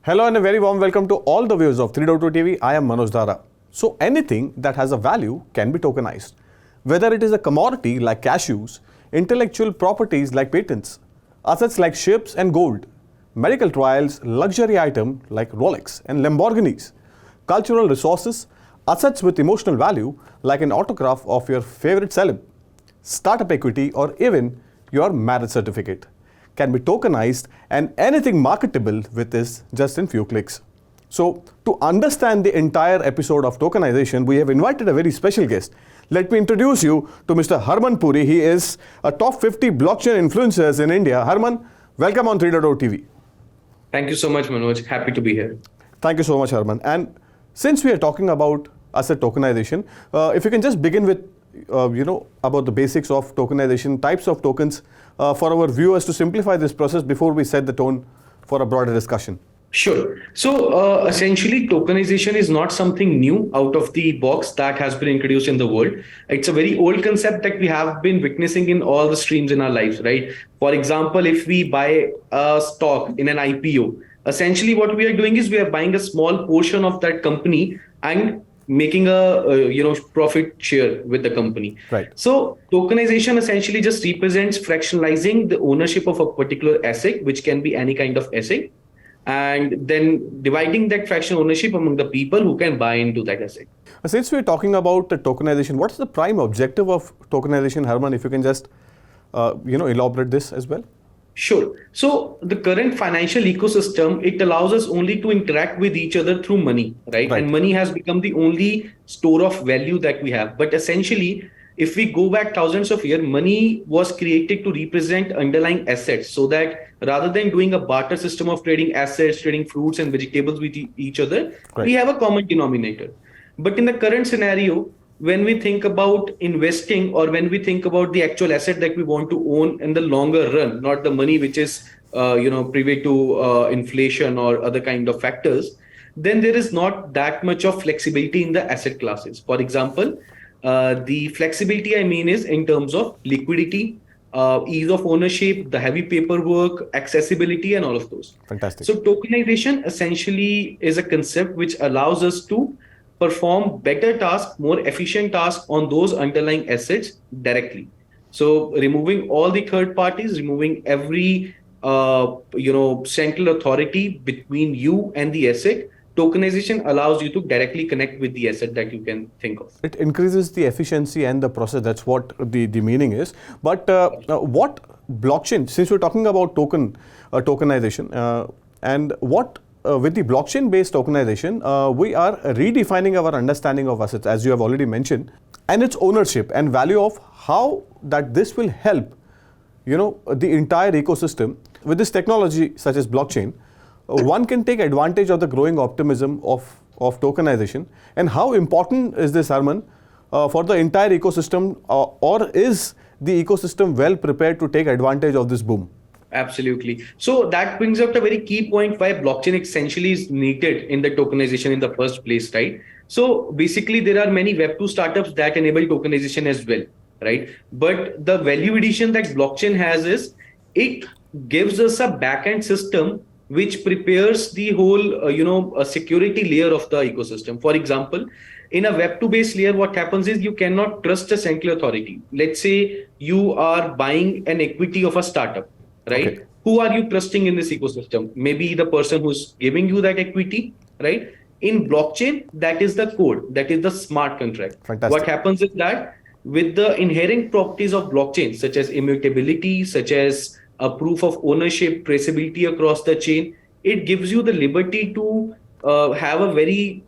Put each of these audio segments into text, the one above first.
Hello and a very warm welcome to all the viewers of 3.2 TV. I am Manoj Dara. So anything that has a value can be tokenized. Whether it is a commodity like cashews, intellectual properties like patents, assets like ships and gold, medical trials, luxury items like Rolex and Lamborghinis, cultural resources, assets with emotional value like an autograph of your favorite celeb, startup equity or even your marriage certificate can be tokenized, and anything marketable with this just in few clicks. So to understand the entire episode of tokenization, we have invited a very special guest. Let me introduce you to Mr. Harman Puri. He is a top 50 blockchain influencers in India. Harman, welcome on 3.0 TV. Thank you so much, Manoj. Happy to be here. Thank you so much, Harman. And since we are talking about asset tokenization, if you can just begin with about the basics of tokenization, types of tokens for our viewers to simplify this process before we set the tone for a broader discussion. Sure. So essentially, tokenization is not something new out of the box that has been introduced in the world. It's a very old concept that we have been witnessing in all the streams in our lives, right? For example, if we buy a stock in an IPO, essentially what we are doing is we are buying a small portion of that company and making a profit share with the company. Right. So tokenization essentially just represents fractionalizing the ownership of a particular asset, which can be any kind of asset, and then dividing that fraction ownership among the people who can buy into that asset. Since we're talking about the tokenization, what's the prime objective of tokenization, Harman? If you can just elaborate this as well. Sure. So the current financial ecosystem, it allows us only to interact with each other through money, right? And money has become the only store of value that we have. But essentially, if we go back thousands of years, money was created to represent underlying assets, so that rather than doing a barter system of trading assets, trading fruits and vegetables with each other, we have a common denominator. But in the current scenario, when we think about investing or when we think about the actual asset that we want to own in the longer run, not the money which is privy to inflation or other kind of factors, then there is not that much of flexibility in the asset classes. For example, the flexibility I mean is in terms of liquidity, ease of ownership, the heavy paperwork, accessibility, and all of those. Fantastic. So tokenization essentially is a concept which allows us to perform better tasks, more efficient tasks on those underlying assets directly. So removing all the third parties, removing every central authority between you and the asset, tokenization allows you to directly connect with the asset that you can think of. It increases the efficiency and the process. That's what the meaning is. But what blockchain, since we're talking about tokenization, and what with the blockchain-based tokenization, we are redefining our understanding of assets, as you have already mentioned, and its ownership and value of how that this will help, the entire ecosystem. With this technology, such as blockchain, one can take advantage of the growing optimism of tokenization. And how important is this, Harman, for the entire ecosystem, or is the ecosystem well prepared to take advantage of this boom? Absolutely. So that brings up a very key point why blockchain essentially is needed in the tokenization in the first place, right? So basically, there are many Web2 startups that enable tokenization as well, right? But the value addition that blockchain has is it gives us a backend system which prepares the whole, a security layer of the ecosystem. For example, in a Web2 based layer, what happens is you cannot trust a central authority. Let's say you are buying an equity of a startup. Right? Okay. Who are you trusting in this ecosystem? Maybe the person who's giving you that equity, right? In blockchain, that is the code, that is the smart contract. Fantastic. What happens is that with the inherent properties of blockchain, such as immutability, such as a proof of ownership, traceability across the chain, it gives you the liberty to have a very,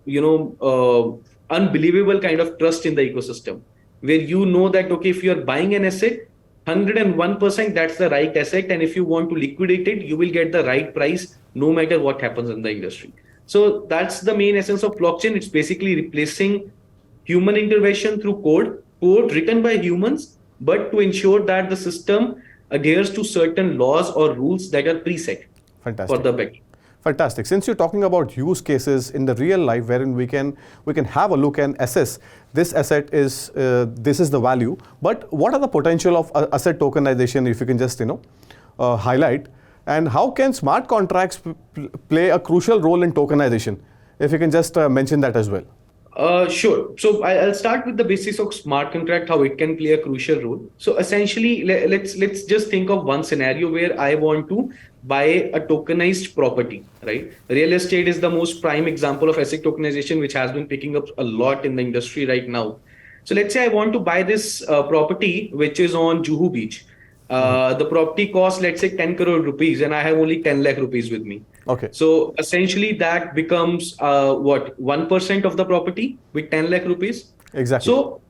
unbelievable kind of trust in the ecosystem, where you know that, okay, if you're buying an asset, 101% that's the right asset, and if you want to liquidate it, you will get the right price no matter what happens in the industry. So that's the main essence of blockchain. It's basically replacing human intervention through code written by humans, but to ensure that the system adheres to certain laws or rules that are preset. Fantastic. For the backend. Fantastic. Since you're talking about use cases in the real life, wherein we can have a look and assess this asset is this is the value. But what are the potential of asset tokenization? If you can just highlight And how can smart contracts play a crucial role in tokenization? If you can just mention that as well. Sure. So I'll start with the basics of smart contract, how it can play a crucial role. So essentially, let's just think of one scenario where I want to buy a tokenized property, right? Real estate is the most prime example of asset tokenization, which has been picking up a lot in the industry right now. So let's say I want to buy this property, which is on Juhu Beach. The property costs, let's say, 10 crore rupees, and I have only 10 lakh rupees with me. Okay. So essentially, that becomes what 1% of the property with 10 lakh rupees. Exactly. So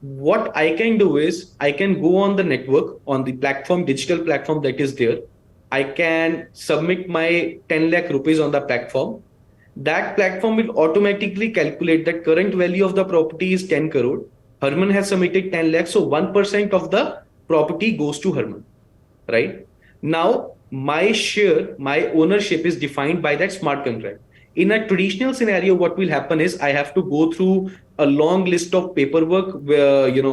what I can do is I can go on the network, on the platform, digital platform that is there. I can submit my 10 lakh rupees on the platform. That platform will automatically calculate that current value of the property is 10 crore. Herman has submitted 10 lakhs, so 1% of the property goes to Herman, right? Now, my share, my ownership is defined by that smart contract. In a traditional scenario, what will happen is I have to go through a long list of paperwork,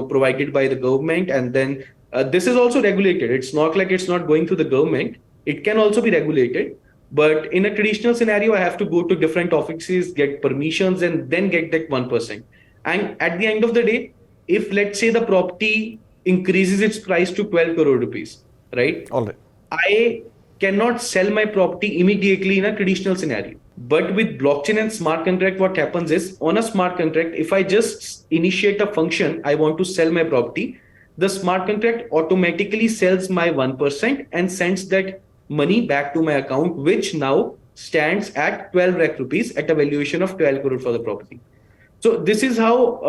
provided by the government, and then this is also regulated. It's not like it's not going through the government. It can also be regulated. But in a traditional scenario, I have to go to different offices, get permissions, and then get that 1%. And at the end of the day, if let's say the property increases its price to 12 crore rupees, right? All right. I cannot sell my property immediately in a traditional scenario. But with blockchain and smart contract, what happens is on a smart contract, if I just initiate a function, I want to sell my property, the smart contract automatically sells my 1% and sends that money back to my account, which now stands at 12 lakh rupees at a valuation of 12 crore for the property. So this is how,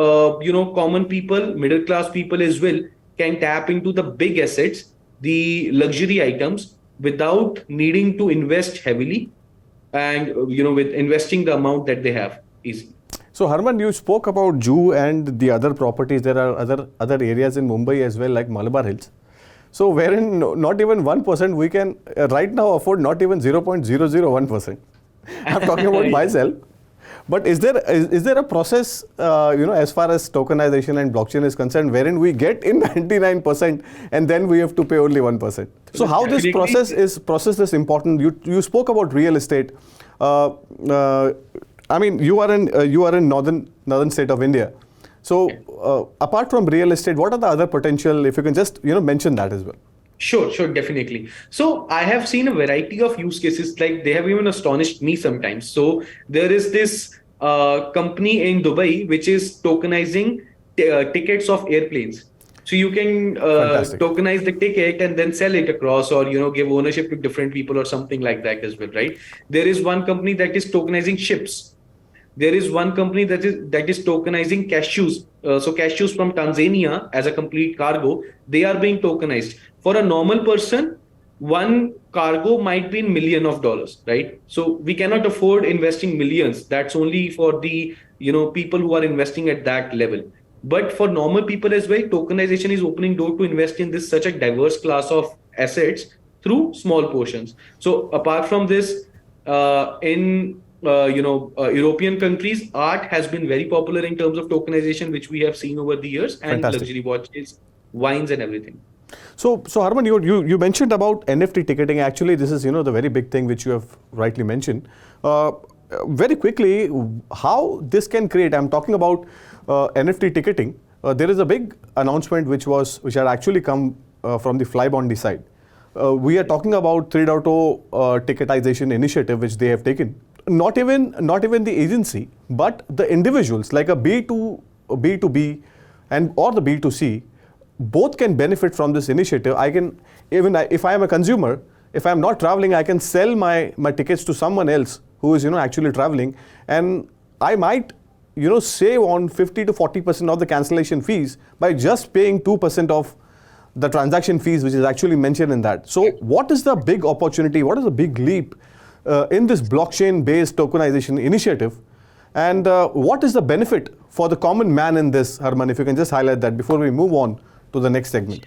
common people, middle class people as well, can tap into the big assets, the luxury items, without needing to invest heavily and, with investing the amount that they have easily. So Herman, you spoke about Juhu and the other properties. There are other areas in Mumbai as well, like Malabar Hills. So wherein not even 1%, we can right now afford not even 0.001%. I'm talking about myself. But is there a process, as far as tokenization and blockchain is concerned, wherein we get in 99% and then we have to pay only 1%? So how this process is important? You spoke about real estate. I mean, you are in northern state of India. So apart from real estate, what are the other potential? If you can just mention that as well. Sure, definitely. So I have seen a variety of use cases, like they have even astonished me sometimes. So there is this company in Dubai which is tokenizing tickets of airplanes. So you can tokenize the ticket and then sell it across, or give ownership to different people or something like that as well, right? There is one company that is tokenizing ships. There is one company that is tokenizing cashews. So cashews from Tanzania as a complete cargo, they are being tokenized. For a normal person, one cargo might be in $millions, right? So we cannot afford investing millions. That's only for the people who are investing at that level. But for normal people as well, tokenization is opening door to invest in this such a diverse class of assets through small portions. So apart from this, in European countries, art has been very popular in terms of tokenization, which we have seen over the years, and luxury watches, wines, and everything. So Harman, you mentioned about NFT ticketing. Actually, this is the very big thing which you have rightly mentioned. Very quickly, how this can create? I'm talking about NFT ticketing. There is a big announcement which had actually come from the Flybondi side. We are talking about 3.0 ticketization initiative which they have taken. Not even the agency, but the individuals like a B2B or the B2C, both can benefit from this initiative. If I am a consumer, if I am not traveling, I can sell my tickets to someone else who is actually traveling, and I might save on 50 to 40% of the cancellation fees by just paying 2% of the transaction fees, which is actually mentioned in that. So what is the big opportunity? What is the big leap in this blockchain-based tokenization initiative? And what is the benefit for the common man in this, Herman? If you can just highlight that before we move on to the next segment.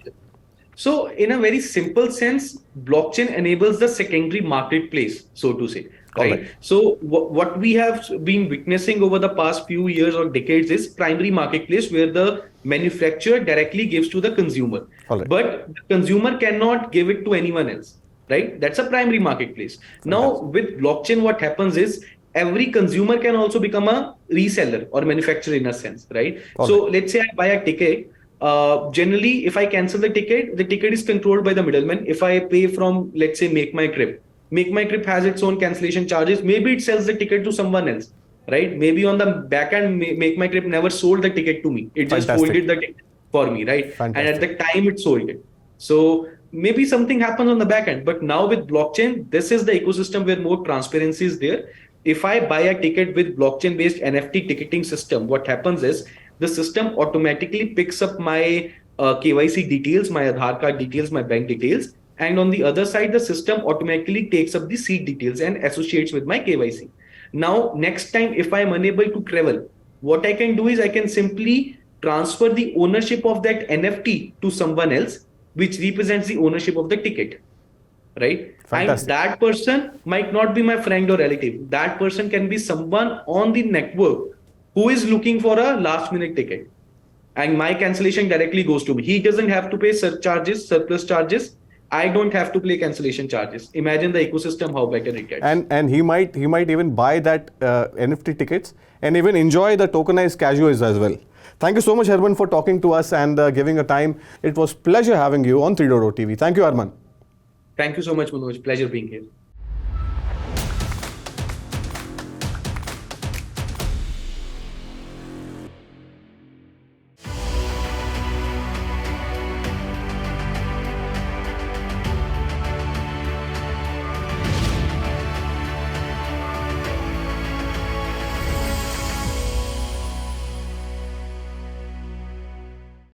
So in a very simple sense, blockchain enables the secondary marketplace, so to say. Right. So what we have been witnessing over the past few years or decades is primary marketplace, where the manufacturer directly gives to the consumer. But the consumer cannot give it to anyone else. right? That's a primary marketplace. Now, with blockchain, what happens is every consumer can also become a reseller or manufacturer in a sense, right? So let's say I buy a ticket. Generally, if I cancel the ticket is controlled by the middleman. If I pay from, let's say, Make My Trip has its own cancellation charges. Maybe it sells the ticket to someone else, right? Maybe on the back end, Make My Trip never sold the ticket to me. It just folded the ticket for me, right? And at the time it sold it. So maybe something happens on the back end. But now with blockchain, this is the ecosystem where more transparency is there. If I buy a ticket with blockchain based NFT ticketing system, what happens is the system automatically picks up my KYC details, my Aadhaar card details, my bank details. And on the other side, the system automatically takes up the seed details and associates with my KYC. Now, next time, if I am unable to travel, what I can do is I can simply transfer the ownership of that NFT to someone else, which represents the ownership of the ticket, right? Fantastic. And that person might not be my friend or relative. That person can be someone on the network who is looking for a last minute ticket. And my cancellation directly goes to me. He doesn't have to pay surplus charges. I don't have to pay cancellation charges. Imagine the ecosystem, how better it gets. And he might even buy that NFT tickets and even enjoy the tokenized cashews as well. Thank you so much, Harman, for talking to us and giving a time. It was pleasure having you on 3.0 TV. Thank you, Harman. Thank you so much, Manoj. Pleasure being here.